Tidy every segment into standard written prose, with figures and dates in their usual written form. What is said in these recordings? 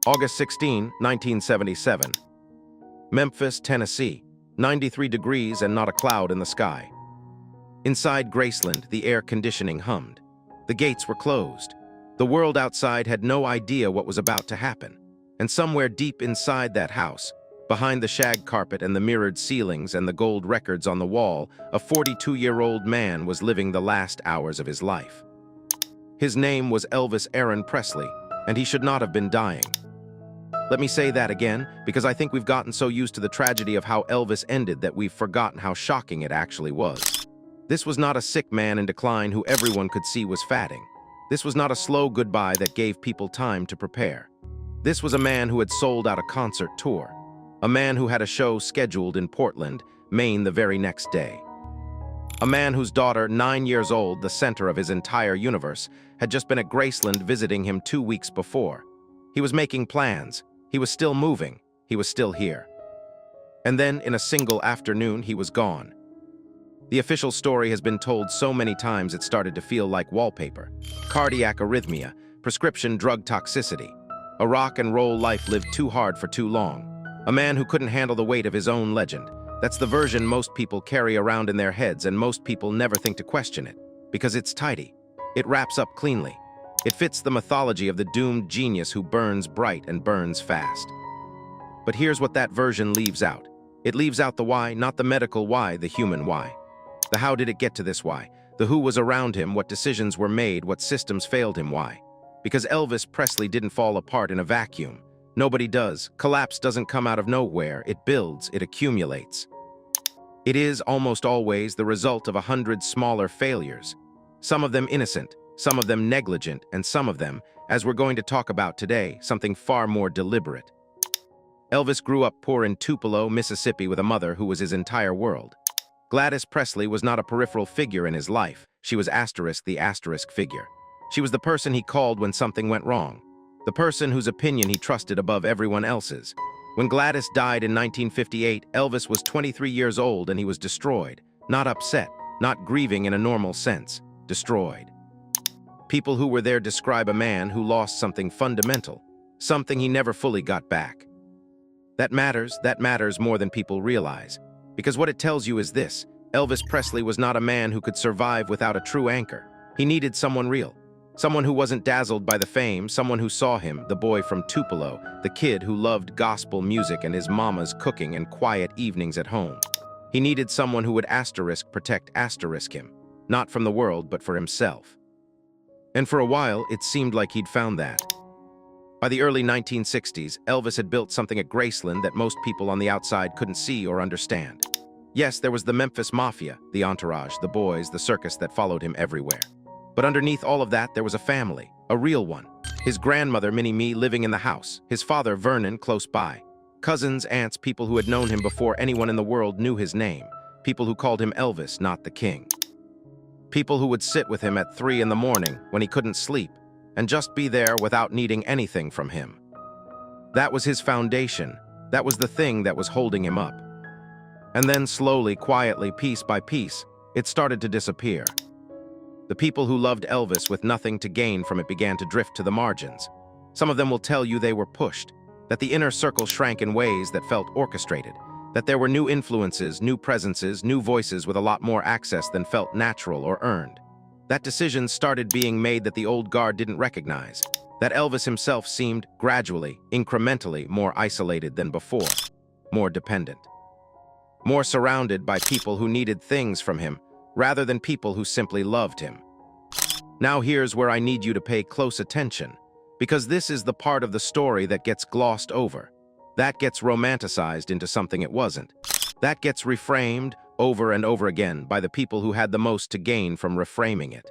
August 16, 1977. Memphis, Tennessee. 93 degrees and not a cloud in the sky. Inside Graceland, the air conditioning hummed. The gates were closed. The world outside had no idea what was about to happen. And somewhere deep inside that house, behind the shag carpet and the mirrored ceilings and the gold records on the wall, a 42-year-old man was living the last hours of his life. His name was Elvis Aaron Presley, and he should not have been dying. Let me say that again, because I think we've gotten so used to the tragedy of how Elvis ended that we've forgotten how shocking it actually was. This was not a sick man in decline who everyone could see was fatting. This was not a slow goodbye that gave people time to prepare. This was a man who had sold out a concert tour. A man who had a show scheduled in Portland, Maine the very next day. A man whose daughter, 9 years old, the center of his entire universe, had just been at Graceland visiting him 2 weeks before. He was making plans. He was still moving. He was still here. And then, in a single afternoon, he was gone. The official story has been told so many times it started to feel like wallpaper. Cardiac arrhythmia, prescription drug toxicity. A rock and roll life lived too hard for too long. A man who couldn't handle the weight of his own legend. That's the version most people carry around in their heads, and most people never think to question it. Because it's tidy. It wraps up cleanly. It fits the mythology of the doomed genius who burns bright and burns fast. But here's what that version leaves out. It leaves out the why, not the medical why, the human why. The how did it get to this why? The who was around him, what decisions were made, what systems failed him, why? Because Elvis Presley didn't fall apart in a vacuum. Nobody does. Collapse doesn't come out of nowhere. It builds, it accumulates. It is almost always the result of 100 smaller failures. Some of them innocent, some of them negligent, and some of them, as we're going to talk about today, something far more deliberate. Elvis grew up poor in Tupelo, Mississippi, with a mother who was his entire world. Gladys Presley was not a peripheral figure in his life. She was the asterisk figure. She was the person he called when something went wrong. The person whose opinion he trusted above everyone else's. When Gladys died in 1958, Elvis was 23 years old and he was destroyed. Not upset, not grieving in a normal sense. Destroyed. People who were there describe a man who lost something fundamental, something he never fully got back. That matters more than people realize. Because what it tells you is this: Elvis Presley was not a man who could survive without a true anchor. He needed someone real. Someone who wasn't dazzled by the fame, someone who saw him, the boy from Tupelo, the kid who loved gospel music and his mama's cooking and quiet evenings at home. He needed someone who would protect him, not from the world, but for himself. And for a while, it seemed like he'd found that. By the early 1960s, Elvis had built something at Graceland that most people on the outside couldn't see or understand. Yes, there was the Memphis Mafia, the entourage, the boys, the circus that followed him everywhere. But underneath all of that, there was a family, a real one. His grandmother, Minnie Me, living in the house. His father, Vernon, close by. Cousins, aunts, people who had known him before anyone in the world knew his name. People who called him Elvis, not the King. People who would sit with him at 3 in the morning when he couldn't sleep and just be there without needing anything from him. That was his foundation. That was the thing that was holding him up. And then slowly, quietly, piece by piece, it started to disappear. The people who loved Elvis with nothing to gain from it began to drift to the margins. Some of them will tell you they were pushed, that the inner circle shrank in ways that felt orchestrated, that there were new influences, new presences, new voices with a lot more access than felt natural or earned. That decisions started being made that the old guard didn't recognize, that Elvis himself seemed gradually, incrementally more isolated than before, more dependent, more surrounded by people who needed things from him rather than people who simply loved him. Now here's where I need you to pay close attention, because this is the part of the story that gets glossed over. That gets romanticized into something it wasn't. That gets reframed over and over again by the people who had the most to gain from reframing it.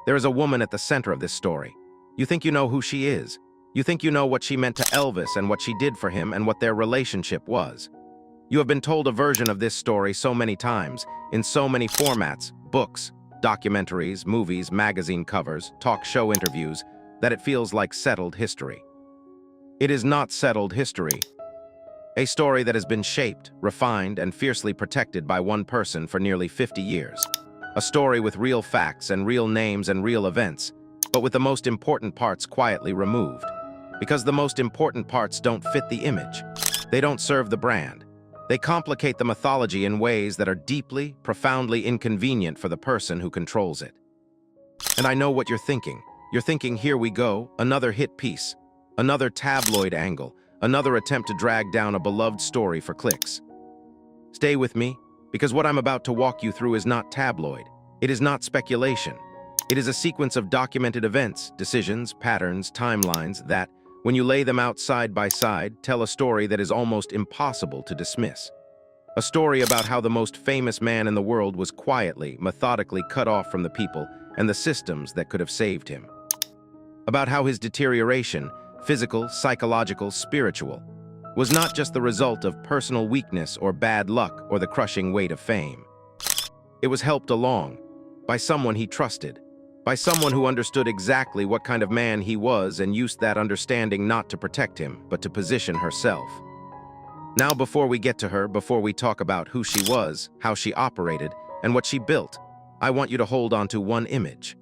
There is a woman at the center of this story. You think you know who she is. You think you know what she meant to Elvis and what she did for him and what their relationship was. You have been told a version of this story so many times, in so many formats, books, documentaries, movies, magazine covers, talk show interviews, that it feels like settled history. It is not settled history. A story that has been shaped, refined, and fiercely protected by one person for nearly 50 years. A story with real facts and real names and real events, but with the most important parts quietly removed. Because the most important parts don't fit the image. They don't serve the brand. They complicate the mythology in ways that are deeply, profoundly inconvenient for the person who controls it. And I know what you're thinking. You're thinking, here we go, another hit piece, another tabloid angle, another attempt to drag down a beloved story for clicks. Stay with me, because what I'm about to walk you through is not tabloid. It is not speculation. It is a sequence of documented events, decisions, patterns, timelines that, when you lay them out side by side, tell a story that is almost impossible to dismiss. A story about how the most famous man in the world was quietly, methodically cut off from the people and the systems that could have saved him. About how his deterioration, physical, psychological, spiritual, was not just the result of personal weakness or bad luck or the crushing weight of fame. It was helped along by someone he trusted, by someone who understood exactly what kind of man he was and used that understanding not to protect him, but to position herself. Now, before we get to her, before we talk about who she was, how she operated, and what she built, I want you to hold on to one image.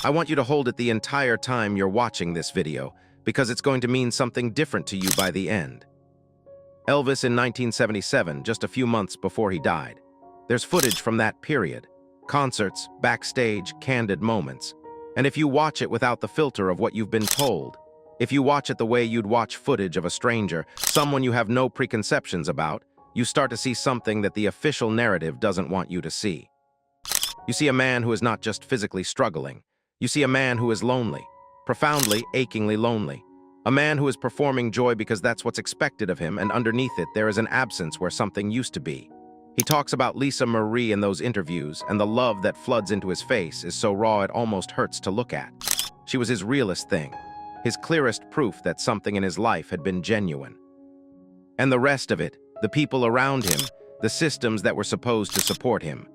I want you to hold it the entire time you're watching this video, because it's going to mean something different to you by the end. Elvis in 1977, just a few months before he died. There's footage from that period. Concerts, backstage, candid moments. And if you watch it without the filter of what you've been told, if you watch it the way you'd watch footage of a stranger, someone you have no preconceptions about, you start to see something that the official narrative doesn't want you to see. You see a man who is not just physically struggling. You see a man who is lonely, profoundly, achingly lonely. A man who is performing joy because that's what's expected of him, and underneath it there is an absence where something used to be. He talks about Lisa Marie in those interviews, and the love that floods into his face is so raw it almost hurts to look at. She was his realest thing, his clearest proof that something in his life had been genuine. And the rest of it, the people around him, the systems that were supposed to support him.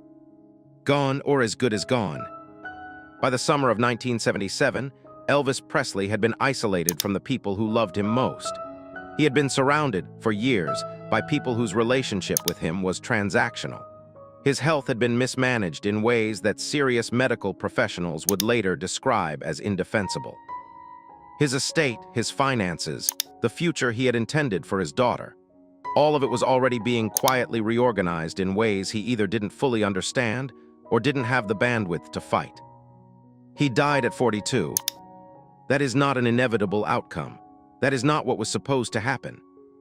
Gone or as good as gone. By the summer of 1977, Elvis Presley had been isolated from the people who loved him most. He had been surrounded, for years, by people whose relationship with him was transactional. His health had been mismanaged in ways that serious medical professionals would later describe as indefensible. His estate, his finances, the future he had intended for his daughter, all of it was already being quietly reorganized in ways he either didn't fully understand or didn't have the bandwidth to fight. He died at 42. That is not an inevitable outcome. That is not what was supposed to happen.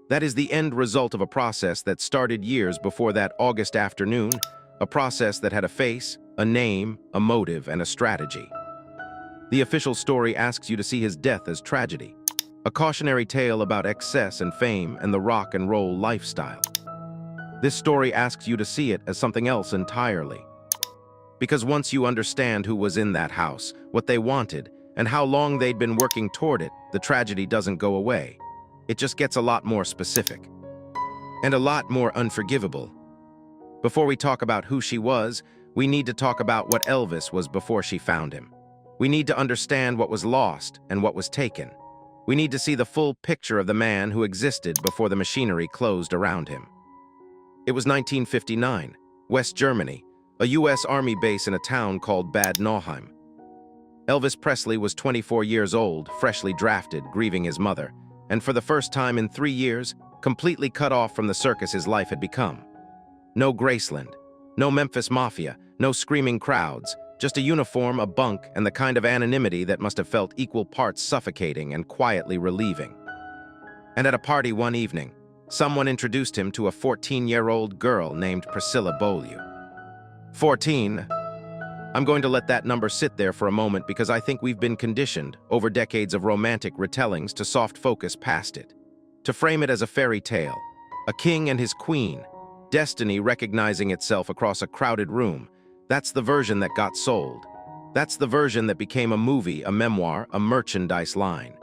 That is the end result of a process that started years before that August afternoon, a process that had a face, a name, a motive, and a strategy. The official story asks you to see his death as tragedy, a cautionary tale about excess and fame and the rock and roll lifestyle. This story asks you to see it as something else entirely. Because once you understand who was in that house, what they wanted, and how long they'd been working toward it, the tragedy doesn't go away. It just gets a lot more specific. And a lot more unforgivable. Before we talk about who she was, we need to talk about what Elvis was before she found him. We need to understand what was lost and what was taken. We need to see the full picture of the man who existed before the machinery closed around him. It was 1959, West Germany, a U.S. Army base in a town called Bad Nauheim. Elvis Presley was 24 years old, freshly drafted, grieving his mother, and for the first time in 3 years, completely cut off from the circus his life had become. No Graceland, no Memphis Mafia, no screaming crowds, just a uniform, a bunk, and the kind of anonymity that must have felt equal parts suffocating and quietly relieving. And at a party one evening, someone introduced him to a 14-year-old girl named Priscilla. 14. I'm going to let that number sit there for a moment because I think we've been conditioned, over decades of romantic retellings, to soft focus past it. To frame it as a fairy tale, a king and his queen, destiny recognizing itself across a crowded room. That's the version that got sold. That's the version that became a movie, a memoir, a merchandise line.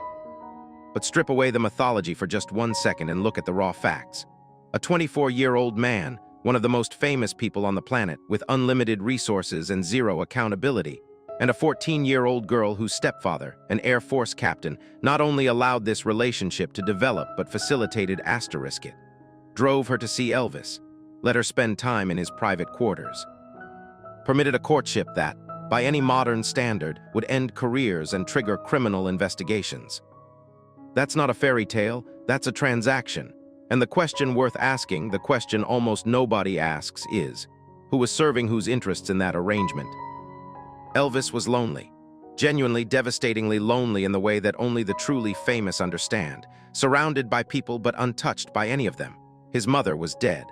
But strip away the mythology for just 1 second and look at the raw facts. A 24-year-old man, one of the most famous people on the planet, with unlimited resources and zero accountability, and a 14-year-old girl whose stepfather, an Air Force captain, not only allowed this relationship to develop but facilitated it. Drove her to see Elvis, let her spend time in his private quarters. Permitted a courtship that, by any modern standard, would end careers and trigger criminal investigations. That's not a fairy tale, that's a transaction. And the question worth asking, the question almost nobody asks is, who was serving whose interests in that arrangement? Elvis was lonely. Genuinely, devastatingly lonely in the way that only the truly famous understand, surrounded by people but untouched by any of them. His mother was dead.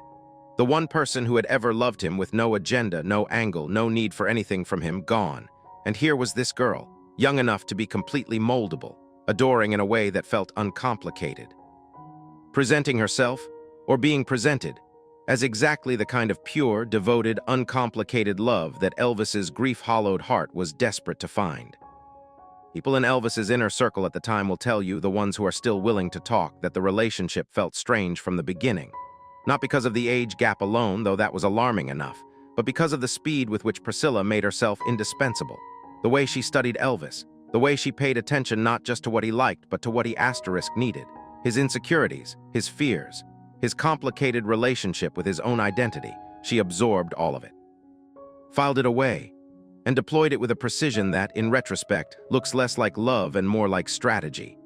The one person who had ever loved him with no agenda, no angle, no need for anything from him, gone. And here was this girl, young enough to be completely moldable, adoring in a way that felt uncomplicated. Presenting herself, or being presented, as exactly the kind of pure, devoted, uncomplicated love that Elvis's grief-hollowed heart was desperate to find. People in Elvis's inner circle at the time will tell you, the ones who are still willing to talk, that the relationship felt strange from the beginning. Not because of the age gap alone, though that was alarming enough, but because of the speed with which Priscilla made herself indispensable. The way she studied Elvis, the way she paid attention not just to what he liked, but to what he needed. His insecurities, his fears, his complicated relationship with his own identity. She absorbed all of it, filed it away, and deployed it with a precision that, in retrospect, looks less like love and more like strategy.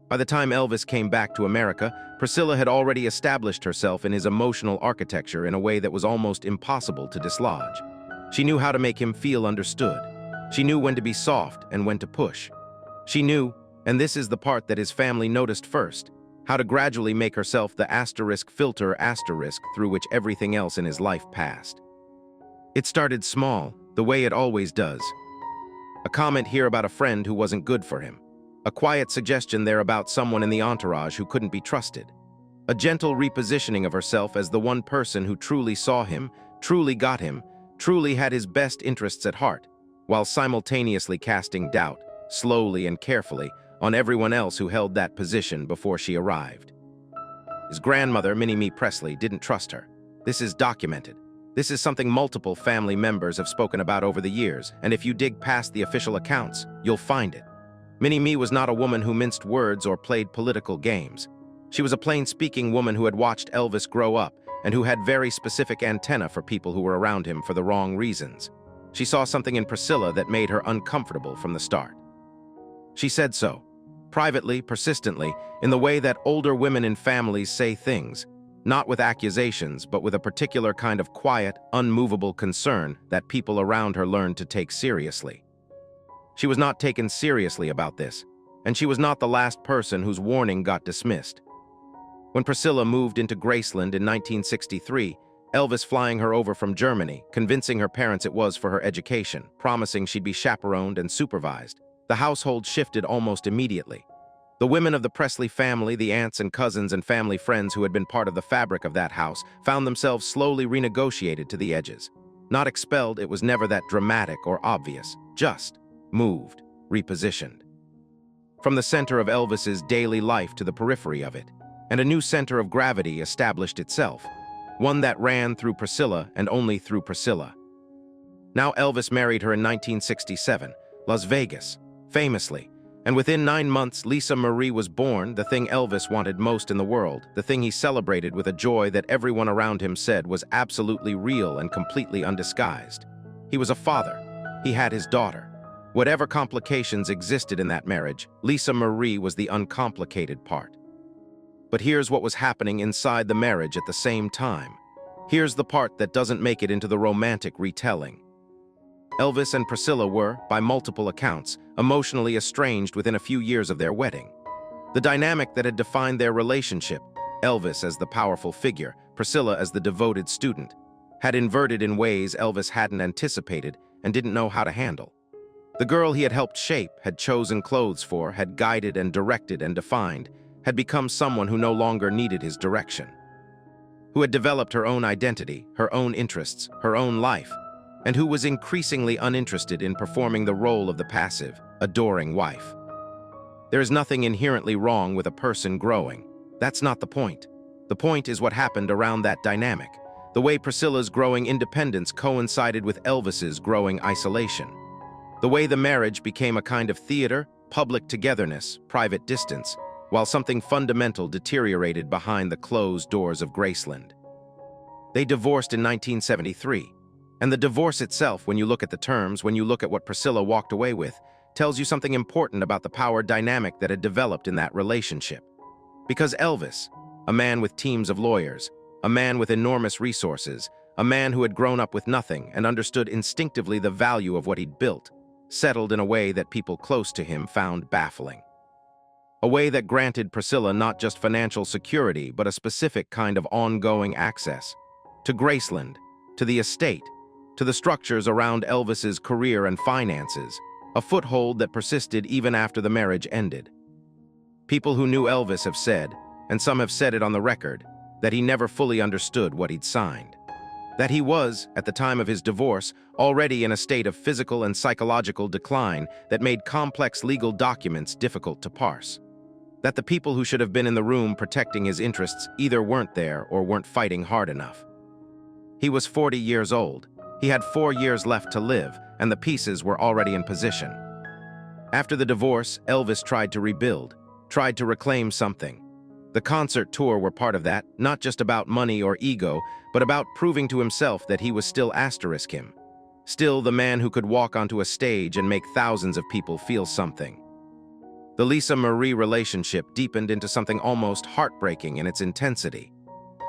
By the time Elvis came back to America, Priscilla had already established herself in his emotional architecture in a way that was almost impossible to dislodge. She knew how to make him feel understood. She knew when to be soft and when to push. She knew, and this is the part that his family noticed first, how to gradually make herself the filter through which everything else in his life passed. It started small, the way it always does. A comment here about a friend who wasn't good for him. A quiet suggestion there about someone in the entourage who couldn't be trusted. A gentle repositioning of herself as the one person who truly saw him, truly got him, truly had his best interests at heart, while simultaneously casting doubt, slowly and carefully, on everyone else who held that position before she arrived. His grandmother, Elvis Presley, didn't trust her. This is documented. This is something multiple family members have spoken about over the years, and if you dig past the official accounts, you'll find it. Minnie was not a woman who minced words or played political games. She was a plain-speaking woman who had watched Elvis grow up and who had very specific antenna for people who were around him for the wrong reasons. She saw something in Priscilla that made her uncomfortable from the start. She said so, privately, persistently, in the way that older women in families say things, not with accusations, but with a particular kind of quiet, unmovable concern that people around her learned to take seriously. She was not taken seriously about this, and she was not the last person whose warning got dismissed. When Priscilla moved into Graceland in 1963, Elvis flying her over from Germany, convincing her parents it was for her education, promising she'd be chaperoned and supervised, the household shifted almost immediately. The women of the Presley family, the aunts and cousins and family friends who had been part of the fabric of that house, found themselves slowly renegotiated to the edges. Not expelled, it was never that dramatic or obvious, just moved, repositioned. From the center of Elvis's daily life to the periphery of it, and a new center of gravity established itself, one that ran through Priscilla and only through Priscilla. Now Elvis married her in 1967, Las Vegas, famously, and within 9 months Lisa Marie was born, the thing Elvis wanted most in the world, the thing he celebrated with a joy that everyone around him said was absolutely real and completely undisguised. He was a father. He had his daughter. Whatever complications existed in that marriage, Lisa Marie was the uncomplicated part. But here's what was happening inside the marriage at the same time. Here's the part that doesn't make it into the romantic retelling. Elvis and Priscilla were, by multiple accounts, emotionally estranged within a few years of their wedding. The dynamic that had defined their relationship, Elvis as the powerful figure, Priscilla as the devoted student, had inverted in ways Elvis hadn't anticipated and didn't know how to handle. The girl he had helped shape, had chosen clothes for, had guided and directed and defined, had become someone who no longer needed his direction, who had developed her own identity, her own interests, her own life, and who was increasingly uninterested in performing the role of the passive, adoring wife. There is nothing inherently wrong with a person growing. That's not the point. The point is what happened around that dynamic, the way Priscilla's growing independence coincided with Elvis's growing isolation. The way the marriage became a kind of theater, public togetherness, private distance, while something fundamental deteriorated behind the closed doors of Graceland. They divorced in 1973, and the divorce itself, when you look at the terms, when you look at what Priscilla walked away with, tells you something important about the power dynamic that had developed in that relationship. Because Elvis, a man with teams of lawyers, a man with enormous resources, a man who had grown up with nothing and understood instinctively the value of what he'd built, settled in a way that people close to him found baffling. A way that granted Priscilla not just financial security, but a specific kind of ongoing access to Graceland, to the estate, to the structures around Elvis's career and finances, a foothold that persisted even after the marriage ended. People who knew Elvis have said, and some have said it on the record, that he never fully understood what he'd signed. That he was, at the time of his divorce, already in a state of physical and psychological decline that made complex legal documents difficult to parse. That the people who should have been in the room protecting his interests either weren't there or weren't fighting hard enough. He was 40 years old. He had 4 years left to live, and the pieces were already in position. After the divorce, Elvis tried to rebuild, tried to reclaim something. The concert tour were part of that, not just about money or ego, but about proving to himself that he was still *him. Still the man who could walk onto a stage and make thousands of people feel something. The Lisa Marie relationship deepened into something almost heartbreaking in its intensity.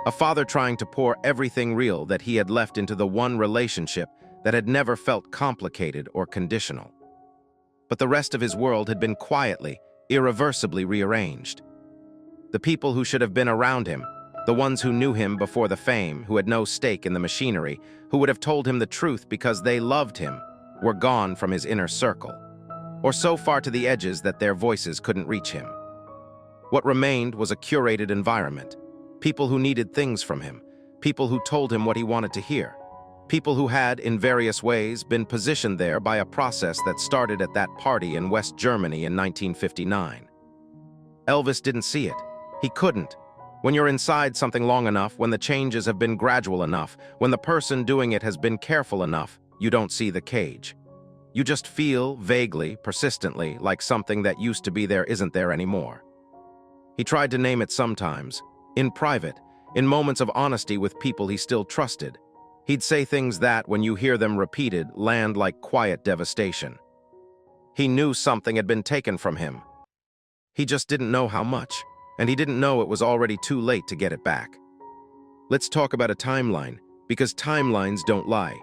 A father trying to pour everything real that he had left into the one relationship that had never felt complicated or conditional. But the rest of his world had been quietly, irreversibly rearranged. The people who should have been around him, the ones who knew him before the fame, who had no stake in the machinery, who would have told him the truth because they loved him, were gone from his inner circle, or so far to the edges that their voices couldn't reach him. What remained was a curated environment, people who needed things from him, people who told him what he wanted to hear, people who had, in various ways, been positioned there by a process that started at that party in West Germany in 1959. Elvis didn't see it. He couldn't. When you're inside something long enough, when the changes have been gradual enough, when the person doing it has been careful enough, you don't see the cage. You just feel, vaguely, persistently, like something that used to be there isn't there anymore. He tried to name it sometimes, in private, in moments of honesty with people he still trusted. He'd say things that, when you hear them repeated, land like quiet devastation. He knew something had been taken from him. He just didn't know how much, and he didn't know it was already too late to get it back. Let's talk about a timeline, because timelines don't lie.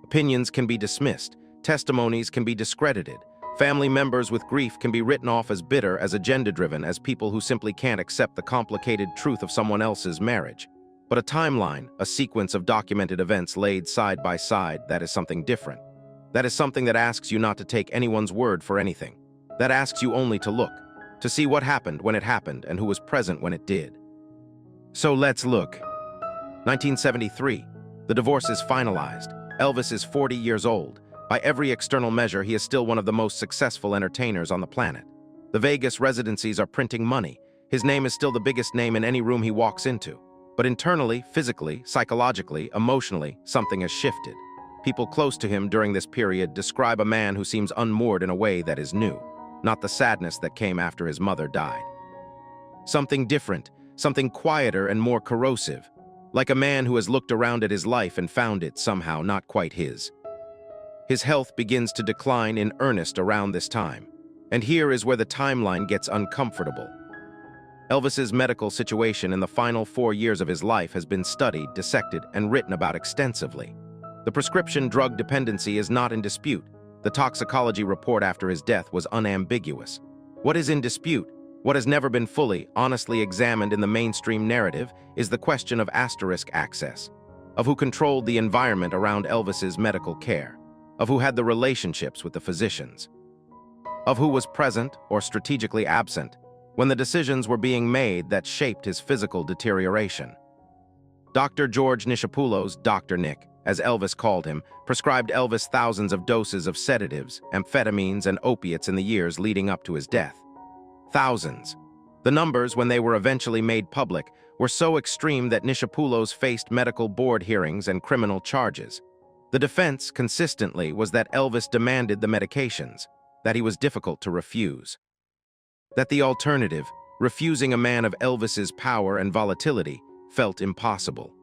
Opinions can be dismissed, testimonies can be discredited, family members with grief can be written off as bitter, as agenda-driven, as people who simply can't accept the complicated truth of someone else's marriage. But a timeline, a sequence of documented events laid side by side, that is something different. That is something that asks you not to take anyone's word for anything. That asks you only to look, to see what happened when it happened and who was present when it did. So let's look. 1973. The divorce is finalized. Elvis is 40 years old. By every external measure, he is still one of the most successful entertainers on the planet. The Vegas residencies are printing money. His name is still the biggest name in any room he walks into. But internally, physically, psychologically, emotionally, something has shifted. People close to him during this period describe a man who seems unmoored in a way that is new, not the sadness that came after his mother died. Something different, something quieter and more corrosive, like a man who has looked around at his life and found it somehow not quite his. His health begins to decline in earnest around this time, and here is where the timeline gets uncomfortable. Elvis's medical situation in the final 4 years of his life has been studied, dissected, and written about extensively. The prescription drug dependency is not in dispute. The toxicology report after his death was unambiguous. What is in dispute, what has never been fully, honestly examined in the mainstream narrative, is the question of asterisk access, of who controlled the environment around Elvis's medical care, of who had the relationships with the physicians, of who was present or strategically absent when the decisions were being made that shaped his physical deterioration. Dr. George Nishapoulos, Dr. Nick, as Elvis called him, prescribed Elvis thousands of doses of sedatives, amphetamines, and opiates in the years leading up to his death. Thousands. The numbers, when they were eventually made public, were so extreme that Nishapoulos faced medical board hearings and criminal charges. The defense, consistently, was that Elvis demanded the medications, that he was difficult to refuse. That the alternative, refusing a man of Elvis's power and volatility, felt impossible.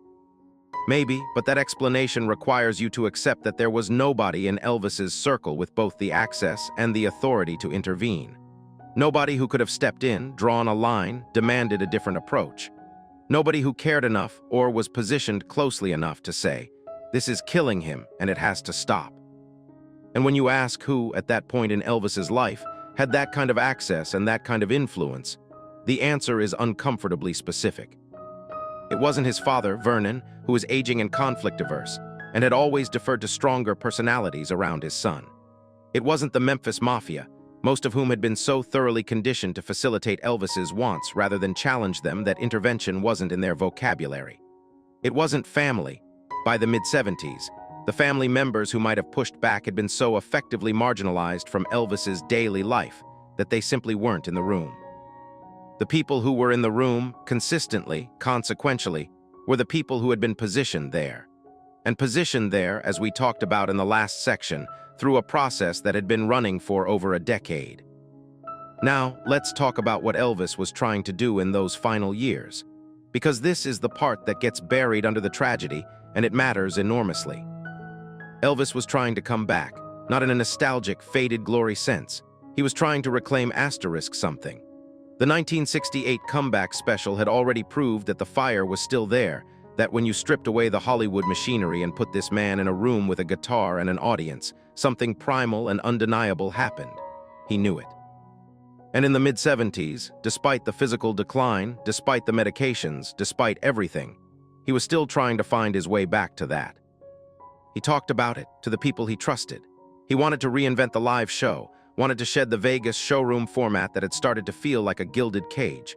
Maybe, but that explanation requires you to accept that there was nobody in Elvis's circle with both the access and the authority to intervene. Nobody who could have stepped in, drawn a line, demanded a different approach. Nobody who cared enough or was positioned closely enough to say, "This is killing him and it has to stop." And when you ask who, at that point in Elvis's life, had that kind of access and that kind of influence, the answer is uncomfortably specific. It wasn't his father, Vernon, who was aging and conflict-averse, and had always deferred to stronger personalities around his son. It wasn't the Memphis Mafia, most of whom had been so thoroughly conditioned to facilitate Elvis's wants rather than challenge them that intervention wasn't in their vocabulary. It wasn't family. By the mid-70s, the family members who might have pushed back had been so effectively marginalized from Elvis's daily life that they simply weren't in the room. The people who were in the room, consistently, consequentially, were the people who had been positioned there. And positioned there, as we talked about in the last section, through a process that had been running for over a decade. Now, let's talk about what Elvis was trying to do in those final years, because this is the part that gets buried under the tragedy, and it matters enormously. Elvis was trying to come back, not in a nostalgic, faded glory sense. He was trying to reclaim something. The 1968 comeback special had already proved that the fire was still there, that when you stripped away the Hollywood machinery and put this man in a room with a guitar and an audience, something primal and undeniable happened. He knew it. And in the mid-70s, despite the physical decline, despite the medications, despite everything, he was still trying to find his way back to that. He talked about it to the people he trusted. He wanted to reinvent the live show, wanted to shed the Vegas showroom format that had started to feel like a gilded cage,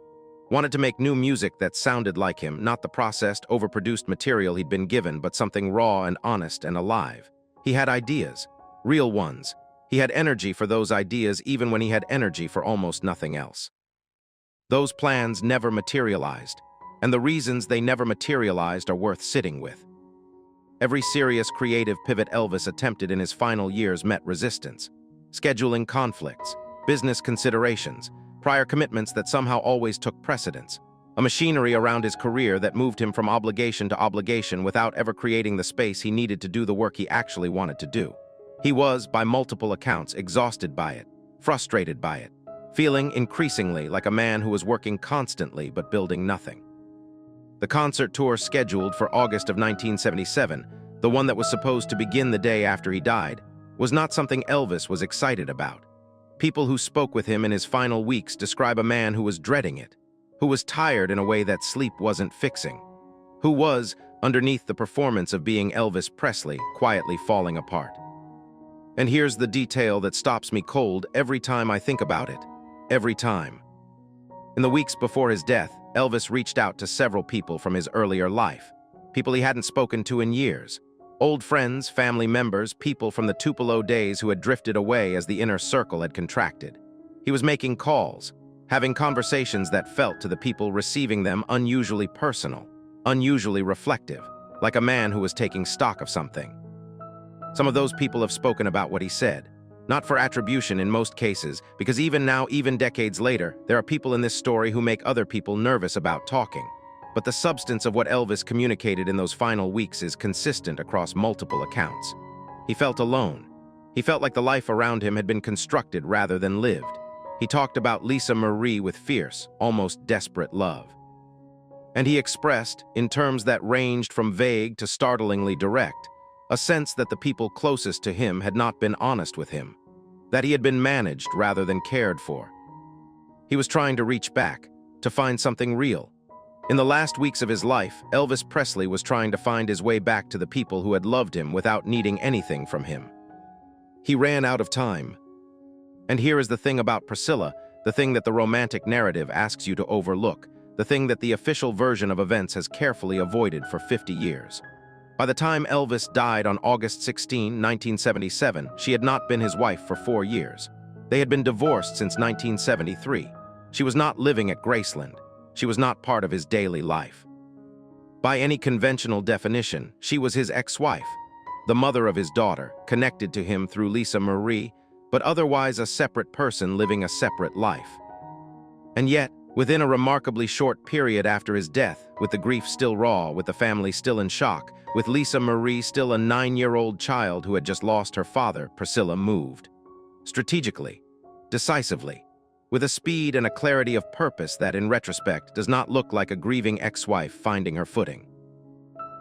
wanted to make new music that sounded like him, not the processed, overproduced material he'd been given, but something raw and honest and alive. He had ideas, real ones. He had energy for those ideas even when he had energy for almost nothing else. Those plans never materialized, and the reasons they never materialized are worth sitting with. Every serious creative pivot Elvis attempted in his final years met resistance. Scheduling conflicts, business considerations, prior commitments that somehow always took precedence, a machinery around his career that moved him from obligation to obligation without ever creating the space he needed to do the work he actually wanted to do. He was, by multiple accounts, exhausted by it, frustrated by it, feeling increasingly like a man who was working constantly but building nothing. The concert tour scheduled for August of 1977, the one that was supposed to begin the day after he died, was not something Elvis was excited about. People who spoke with him in his final weeks describe a man who was dreading it, who was tired in a way that sleep wasn't fixing, who was, underneath the performance of being Elvis Presley, quietly falling apart. And here's the detail that stops me cold every time I think about it. Every time. In the weeks before his death, Elvis reached out to several people from his earlier life, people he hadn't spoken to in years. Old friends, family members, people from the Tupelo days who had drifted away as the inner circle had contracted. He was making calls, having conversations that felt to the people receiving them unusually personal, unusually reflective, like a man who was taking stock of something. Some of those people have spoken about what he said, not for attribution in most cases, because even now, even decades later, there are people in this story who make other people nervous about talking. But the substance of what Elvis communicated in those final weeks is consistent across multiple accounts. He felt alone. He felt like the life around him had been constructed rather than lived. He talked about Lisa Marie with fierce, almost desperate love. And he expressed, in terms that ranged from vague to startlingly direct, a sense that the people closest to him had not been honest with him, that he had been managed rather than cared for. He was trying to reach back, to find something real. In the last weeks of his life, Elvis Presley was trying to find his way back to the people who had loved him without needing anything from him. He ran out of time. And here is the thing about Priscilla, the thing that the romantic narrative asks you to overlook, the thing that the official version of events has carefully avoided for 50 years. By the time Elvis died on August 16, 1977, she had not been his wife for 4 years. They had been divorced since 1973. She was not living at Graceland. She was not part of his daily life. By any conventional definition, she was his ex-wife, the mother of his daughter, connected to him through Lisa Marie, but otherwise a separate person living a separate life. And yet, within a remarkably short period after his death, with the grief still raw, with the family still in shock, with Lisa Marie still a 9-year-old child who had just lost her father, Priscilla moved. Strategically, decisively, with a speed and a clarity of purpose that, in retrospect, does not look like a grieving ex-wife finding her footing.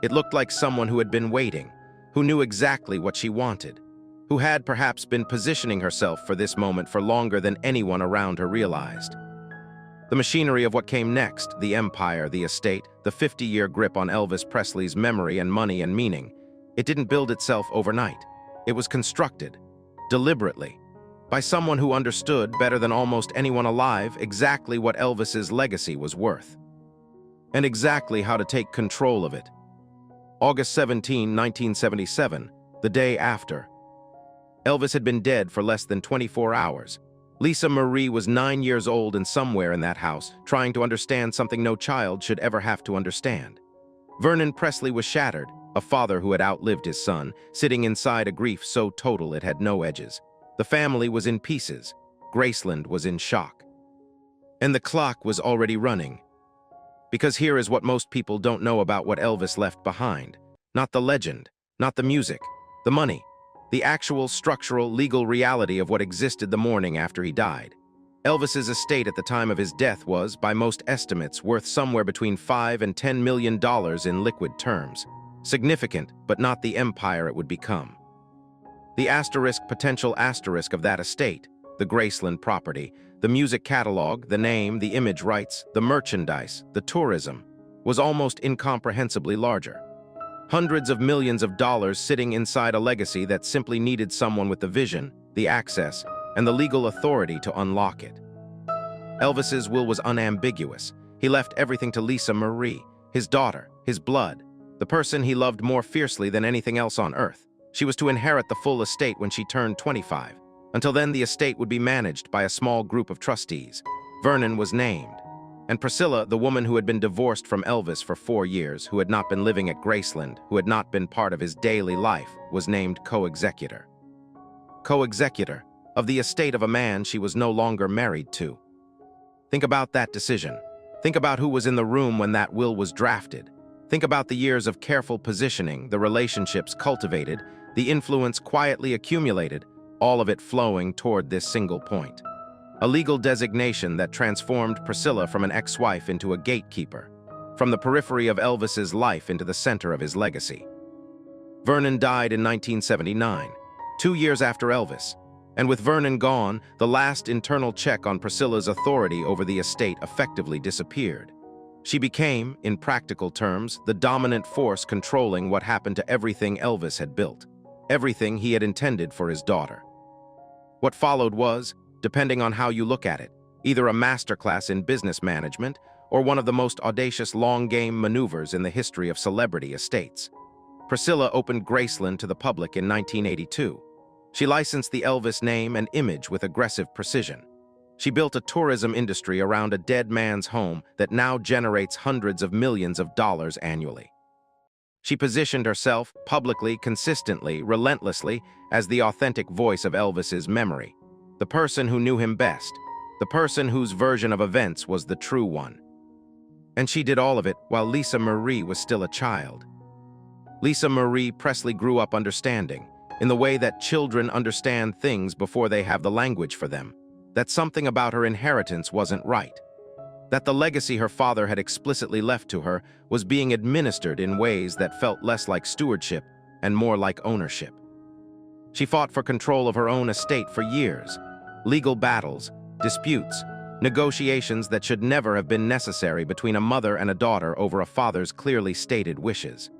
It looked like someone who had been waiting, who knew exactly what she wanted, who had perhaps been positioning herself for this moment for longer than anyone around her realized. The machinery of what came next, the empire, the estate, the 50-year grip on Elvis Presley's memory and money and meaning, it didn't build itself overnight. It was constructed, deliberately, by someone who understood better than almost anyone alive exactly what Elvis's legacy was worth, and exactly how to take control of it. August 17, 1977, the day after. Elvis had been dead for less than 24 hours. Lisa Marie was 9 years old and somewhere in that house, trying to understand something no child should ever have to understand. Vernon Presley was shattered, a father who had outlived his son, sitting inside a grief so total it had no edges. The family was in pieces. Graceland was in shock. And the clock was already running. Because here is what most people don't know about what Elvis left behind. Not the legend, not the music, the money, the actual structural, legal reality of what existed the morning after he died. Elvis's estate at the time of his death was, by most estimates, worth somewhere between $5 and $10 million in liquid terms. Significant, but not the empire it would become. The potential asterisk of that estate, the Graceland property, the music catalog, the name, the image rights, the merchandise, the tourism, was almost incomprehensibly larger. Hundreds of millions of dollars sitting inside a legacy that simply needed someone with the vision, the access, and the legal authority to unlock it. Elvis's will was unambiguous. He left everything to Lisa Marie, his daughter, his blood, the person he loved more fiercely than anything else on earth. She was to inherit the full estate when she turned 25. Until then, the estate would be managed by a small group of trustees. Vernon was named, and Priscilla, the woman who had been divorced from Elvis for 4 years, who had not been living at Graceland, who had not been part of his daily life, was named co-executor. Co-executor of the estate of a man she was no longer married to. Think about that decision. Think about who was in the room when that will was drafted. Think about the years of careful positioning, the relationships cultivated, the influence quietly accumulated, all of it flowing toward this single point. A legal designation that transformed Priscilla from an ex-wife into a gatekeeper, from the periphery of Elvis's life into the center of his legacy. Vernon died in 1979, 2 years after Elvis, and with Vernon gone, the last internal check on Priscilla's authority over the estate effectively disappeared. She became, in practical terms, the dominant force controlling what happened to everything Elvis had built, everything he had intended for his daughter. What followed was, depending on how you look at it, either a masterclass in business management or one of the most audacious long-game maneuvers in the history of celebrity estates. Priscilla opened Graceland to the public in 1982. She licensed the Elvis name and image with aggressive precision. She built a tourism industry around a dead man's home that now generates hundreds of millions of dollars annually. She positioned herself, publicly, consistently, relentlessly, as the authentic voice of Elvis's memory, the person who knew him best, the person whose version of events was the true one. And she did all of it while Lisa Marie was still a child. Lisa Marie Presley grew up understanding, in the way that children understand things before they have the language for them, that something about her inheritance wasn't right, that the legacy her father had explicitly left to her was being administered in ways that felt less like stewardship and more like ownership. She fought for control of her own estate for years, legal battles, disputes, negotiations that should never have been necessary between a mother and a daughter over a father's clearly stated wishes.